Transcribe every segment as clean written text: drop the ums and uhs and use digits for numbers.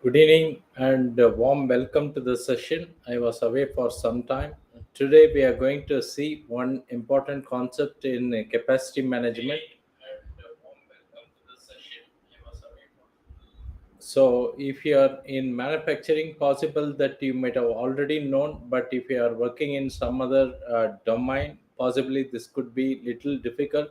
Good evening and a warm welcome to the session. I was away for some time. Today we are going to see one important concept in capacity management. So, if you are in manufacturing, possible that you might have already known, but if you are working in some other domain, possibly this could be little difficult.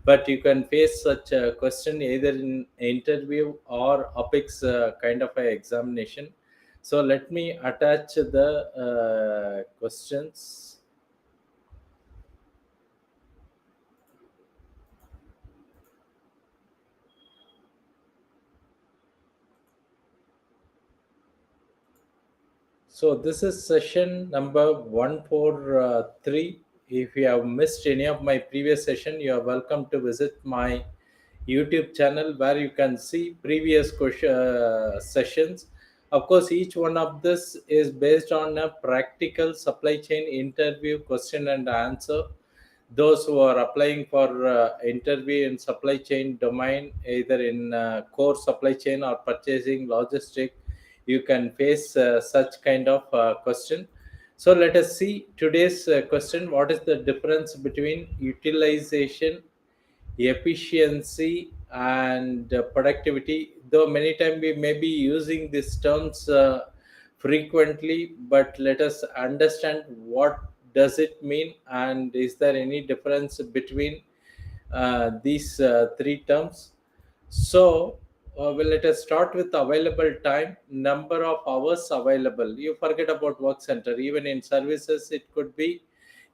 But you can face such a question either in interview or OPIX kind of a examination. So let me attach the questions. So this is session number 143. If you have missed any of my previous session, you are welcome to visit my YouTube channel where you can see previous sessions. Of course, each one of this is based on a practical supply chain interview question and answer. Those who are applying for interview in supply chain domain, either in core supply chain or purchasing logistic, you can face such kind of question. So let us see today's question. What is the difference between utilization, efficiency, and productivity? Though many times we may be using these terms frequently, but let us understand what does it mean, and is there any difference between these three terms. So, well, let us start with available time, number of hours available. You forget about work center. Even in services, it could be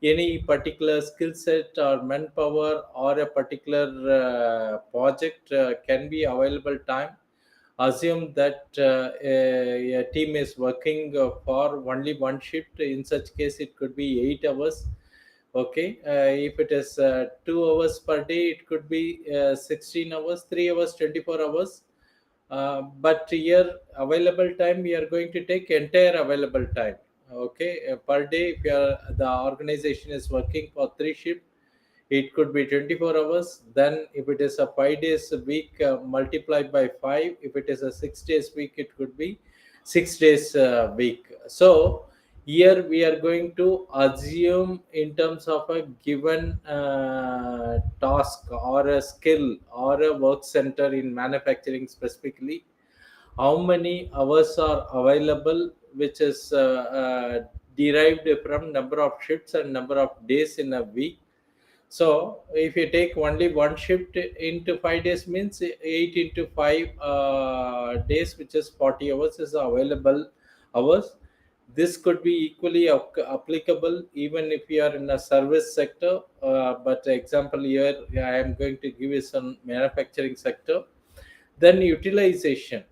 any particular skill set or manpower or a particular project can be available time. Assume that a team is working for only one shift. In such case, it could be 8 hours. Okay, if it is 2 hours per day, it could be 16 hours, 3 hours, 24 hours. But here, available time, we are going to take entire available time. Okay, per day, if the organization is working for three shifts, it could be 24 hours. Then, if it is a 5 days a week, multiplied by 5. If it is a 6 days week, it could be 6 days a week. So, here we are going to assume in terms of a given task or a skill or a work center in manufacturing specifically, how many hours are available, which is derived from number of shifts and number of days in a week. So if you take only one shift into 5 days, means 8 into 5 days, which is 40 hours, is available hours. This could be equally applicable even if you are in a service sector. But example here, I am going to give you some manufacturing sector. Then utilization,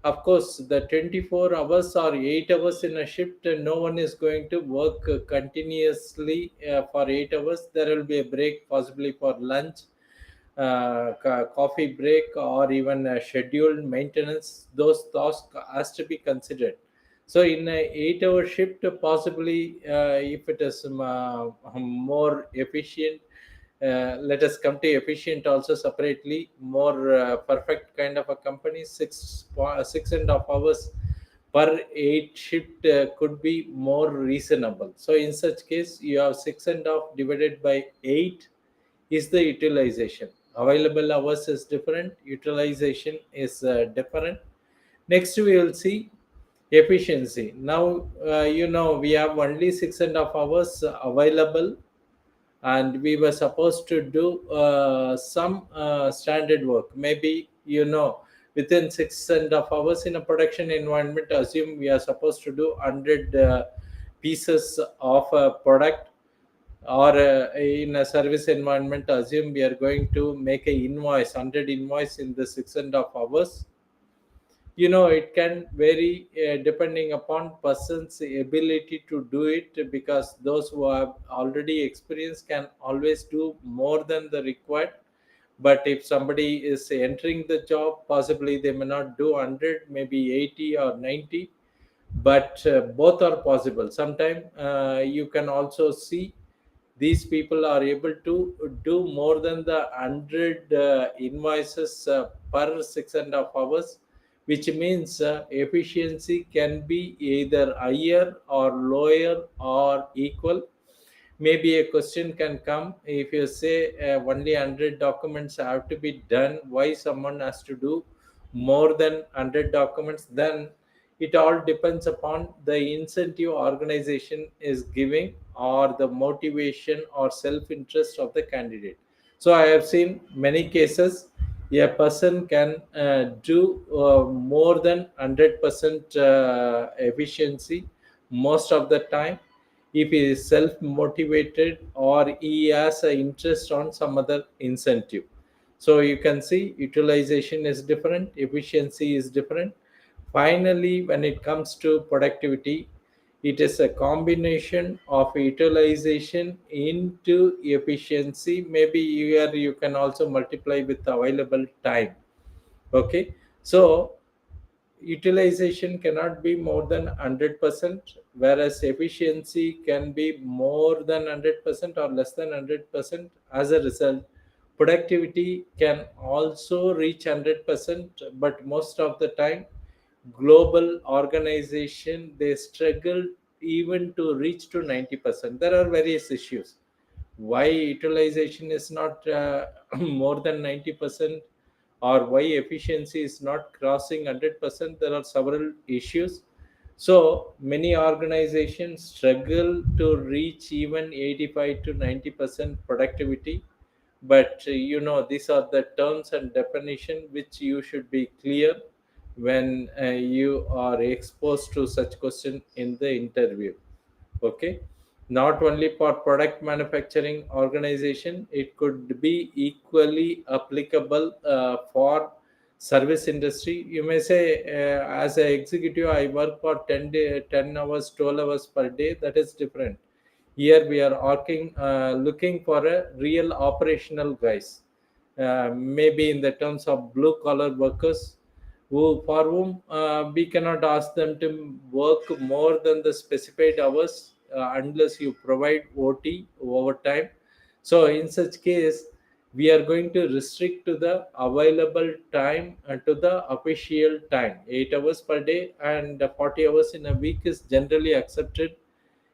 of course, the 24 hours or 8 hours in a shift, no one is going to work continuously for 8 hours. There will be a break, possibly for lunch, coffee break, or even a scheduled maintenance. Those tasks has to be considered. So in a 8 hour shift, possibly if it is more efficient, let us come to efficient also separately. More perfect kind of a company, 6.5 hours per 8 shift could be more reasonable. So in such case, you have 6.5 divided by 8 is the utilization. Available hours is different, utilization is different. Next, we will see efficiency. Now, we have only 6.5 hours available, and we were supposed to do some standard work. Maybe, within 6.5 hours in a production environment, assume we are supposed to do 100 pieces of a product, or in a service environment, assume we are going to make a invoice 100 invoice in the 6.5 hours. It can vary depending upon person's ability to do it, because those who have already experience can always do more than the required. But if somebody is entering the job, possibly they may not do 100, maybe 80 or 90. But both are possible. Sometimes you can also see these people are able to do more than the 100 invoices per 6.5 hours, which means efficiency can be either higher or lower or equal. Maybe a question can come, if you say only 100 documents have to be done, why someone has to do more than 100 documents? Then it all depends upon the incentive organization is giving, or the motivation or self interest of the candidate. So I have seen many cases a person can do more than 100% efficiency most of the time, if he is self motivated or he has an interest on some other incentive. So you can see utilization is different, efficiency is different. Finally, when it comes to productivity, it is a combination of utilization into efficiency. Maybe here you can also multiply with available time. Okay, so utilization cannot be more than 100%, whereas efficiency can be more than 100% or less than 100%. As a result, productivity can also reach 100%, but most of the time global organization they struggle even to reach to 90%. There are various issues why utilization is not more than 90%, or why efficiency is not crossing 100%. There are several issues. So many organizations struggle to reach even 85 to 90% productivity. But these are the terms and definition which you should be clear when you are exposed to such question in the interview. Okay, not only for product manufacturing organization, it could be equally applicable for service industry. You may say, as an executive I work for 10 hours, 12 hours per day. That is different. Here we are looking for a real operational guys, maybe in the terms of blue collar workers, for whom we cannot ask them to work more than the specified hours unless you provide OT overtime. So in such case, we are going to restrict to the available time and to the official time. 8 hours per day and 40 hours in a week is generally accepted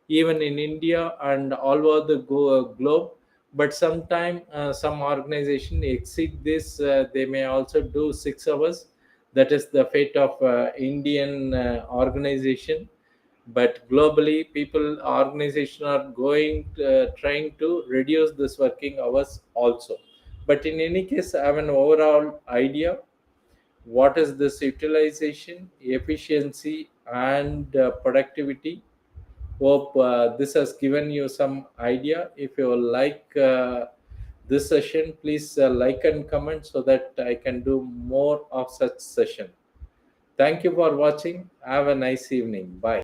even in India and all over the globe. But sometime some organization exceed this, they may also do 6 hours. That is the fate of Indian organization. But globally, people organization are going trying to reduce this working hours also. But in any case, I have an overall idea what is this utilization, efficiency, and productivity. Hope this has given you some idea. If you like this session, please like and comment so that I can do more of such session. Thank you for watching. Have a nice evening. Bye.